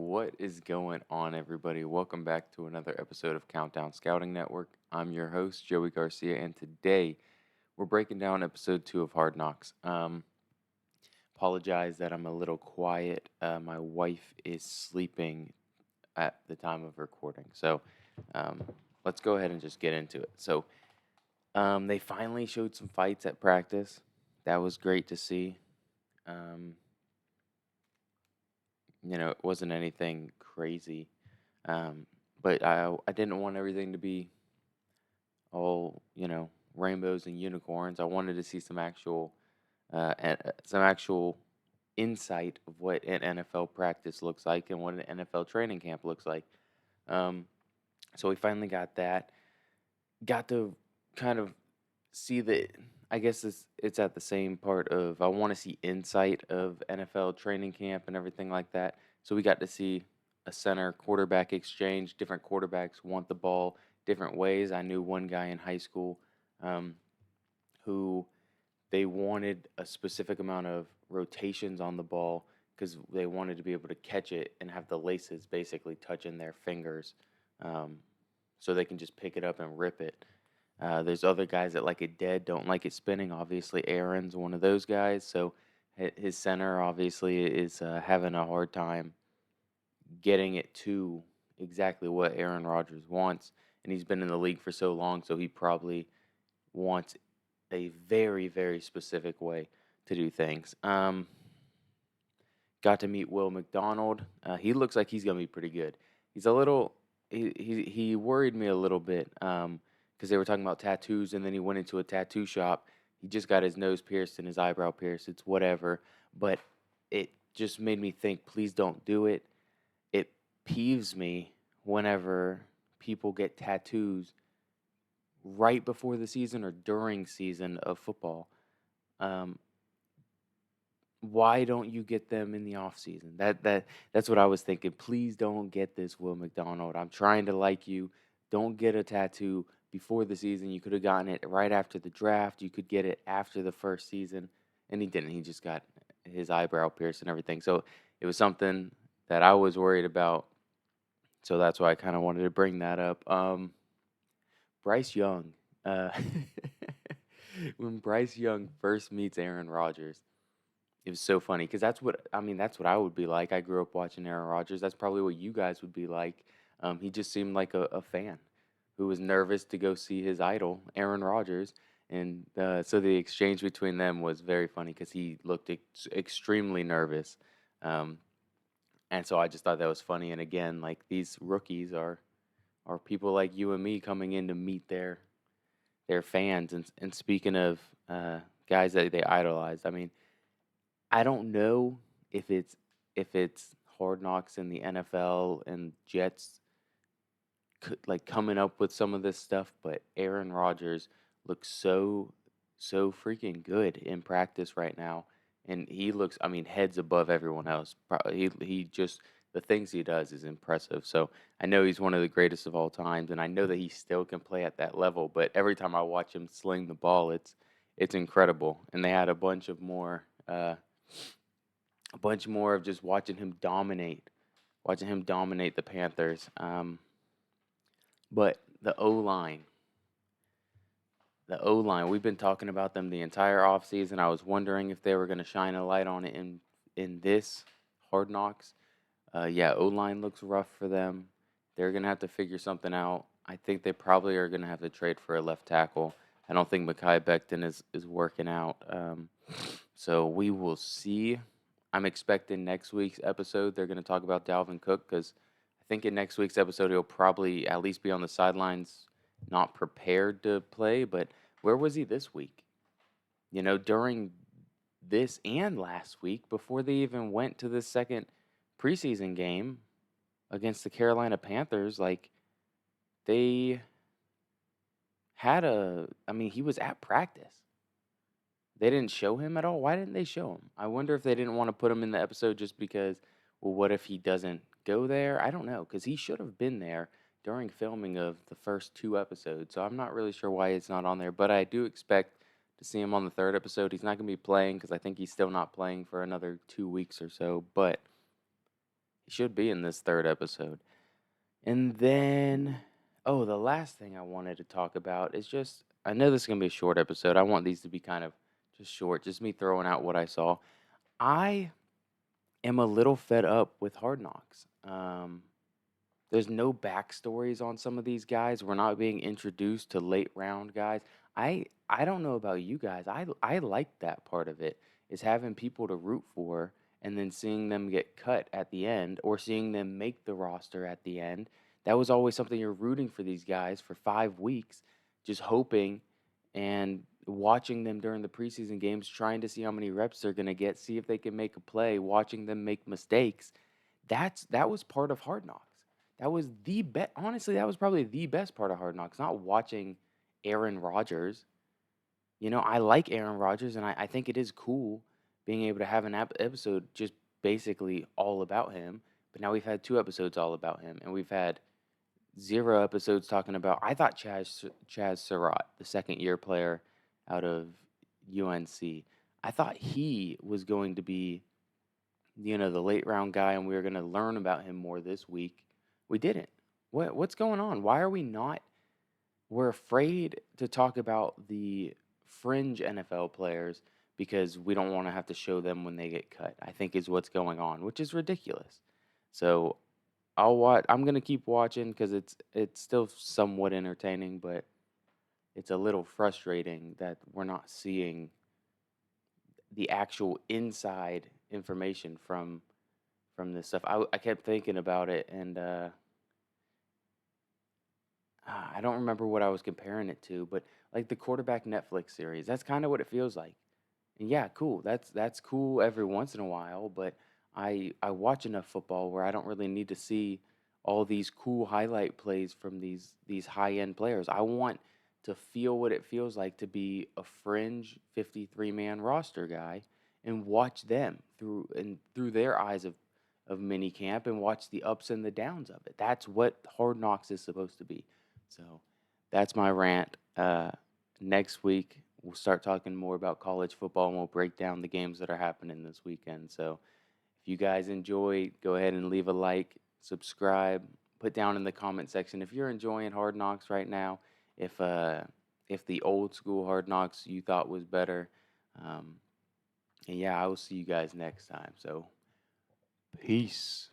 What is going on, everybody? Welcome back to another episode of Countdown Scouting Network. I'm your host, Joey Garcia, and today we're breaking down episode 2 of Hard Knocks. Apologize that I'm a little quiet. My wife is sleeping at the time of recording, so um, let's go ahead and just get into it. They finally showed some fights at practice. That was great to see. Um, it wasn't anything crazy. But I didn't want everything to be all, rainbows and unicorns. I wanted to see some actual insight of what an NFL practice looks like and what an NFL training camp looks like. Um, so we finally got that. Got to kind of see the. I guess it's at the same part of I want to see insight of NFL training camp and everything like that. So we got to see a center quarterback exchange. Different quarterbacks want the ball different ways. I knew one guy in high school um, who they wanted a specific amount of rotations on the ball because they wanted to be able to catch it and have the laces basically touching their fingers, um, so they can just pick it up and rip it. There's other guys that like it dead, don't like it spinning. Obviously, Aaron's one of those guys. So his center obviously is having a hard time getting it to exactly what Aaron Rodgers wants. And he's been in the league for so long, so he probably wants a very, very specific way to do things. Got to meet Will McDonald. He looks like he's gonna be pretty good. He's a little. He worried me a little bit because they were talking about tattoos, and then he went into a tattoo shop. He just got his nose pierced and his eyebrow pierced. It's whatever, but it just made me think. Please don't do it. It peeves me whenever people get tattoos right before the season or during season of football. Um, why don't you get them in the off season? That's what I was thinking. Please don't get this, Will McDonald. I'm trying to like you. Don't get a tattoo before the season. You could have gotten it right after the draft. You could get it after the first season, and he didn't. He just got his eyebrow pierced and everything. So it was something that I was worried about. So that's why I kind of wanted to bring that up. Bryce Young. Uh, when Bryce Young first meets Aaron Rodgers, it was so funny because that's what I would be like. I grew up watching Aaron Rodgers. That's probably what you guys would be like. He just seemed like a fan who was nervous to go see his idol, Aaron Rodgers. And so the exchange between them was very funny because he looked extremely nervous. Um, and so I just thought that was funny. And again, like these rookies are people like you and me coming in to meet their fans. And speaking of guys that they idolize, I mean, I don't know if it's Hard Knocks in the NFL and Jets like coming up with some of this stuff, but Aaron Rodgers looks so freaking good in practice right now, and he looks, I mean, heads above everyone else. He just the things he does is impressive. So I know he's one of the greatest of all times, and I know that he still can play at that level. But every time I watch him sling the ball, it's incredible. And they had a bunch more of just watching him dominate the Panthers. But the O line, we've been talking about them the entire offseason. I was wondering if they were going to shine a light on it in this Hard Knocks. Yeah, O line looks rough for them. They're going to have to figure something out. I think they probably are going to have to trade for a left tackle. I don't think Mekhi Becton is working out. So we will see. I'm expecting next week's episode they're going to talk about Dalvin Cook because I think in next week's episode he'll probably at least be on the sidelines, not prepared to play. But where was he this week? During this and last week before they even went to the second preseason game against the Carolina Panthers, like they I mean, he was at practice. They didn't show him at all. Why didn't they show him? I wonder if they didn't want to put him in the episode just because, well, what if he doesn't go there? I don't know, because he should have been there during filming of the first two episodes. So I'm not really sure why it's not on there, but I do expect to see him on the third episode. He's not going to be playing because I think he's still not playing for another 2 weeks or so, but He should be in this third episode. And then, oh, the last thing I wanted to talk about is just I know this is gonna be a short episode. I want these to be kind of just short, just me throwing out what I saw. I am a little fed up with Hard Knocks. There's no backstories on some of these guys. We're not being introduced to late round guys. I don't know about you guys. I like that part of it is having people to root for and then seeing them get cut at the end or seeing them make the roster at the end. That was always something you're rooting for these guys for 5 weeks, just hoping and watching them during the preseason games, trying to see how many reps they're gonna get, see if they can make a play, watching them make mistakes. That was part of Hard Knocks. That was the best. Honestly, that was probably the best part of Hard Knocks. Not watching Aaron Rodgers. I like Aaron Rodgers, and I think it is cool being able to have an episode just basically all about him. But now we've had 2 episodes all about him, and we've had 0 episodes talking about. I thought Chaz Surratt, the second-year player out of UNC, I thought he was going to be the late round guy, and we were going to learn about him more this week. We didn't. What's going on? Why are we not? We're afraid to talk about the fringe NFL players because we don't want to have to show them when they get cut. I think is what's going on, which is ridiculous. So I'll watch. I'm gonna keep watching because it's still somewhat entertaining, but it's a little frustrating that we're not seeing the actual inside information from this stuff. I kept thinking about it, and I don't remember what I was comparing it to, but like the quarterback Netflix series, that's kind of what it feels like. And yeah, cool. That's cool every once in a while, but I watch enough football where I don't really need to see all these cool highlight plays from these high end players. I want to feel what it feels like to be a fringe 53-man roster guy and watch them through their eyes of mini camp and watch the ups and the downs of it. That's what Hard Knocks is supposed to be. So that's my rant. Next week we'll start talking more about college football and we'll break down the games that are happening this weekend. So if you guys enjoy, go ahead and leave a like, subscribe, put down in the comment section if you're enjoying Hard Knocks right now. If the old school Hard Knocks you thought was better. Um, and yeah, I will see you guys next time. So peace.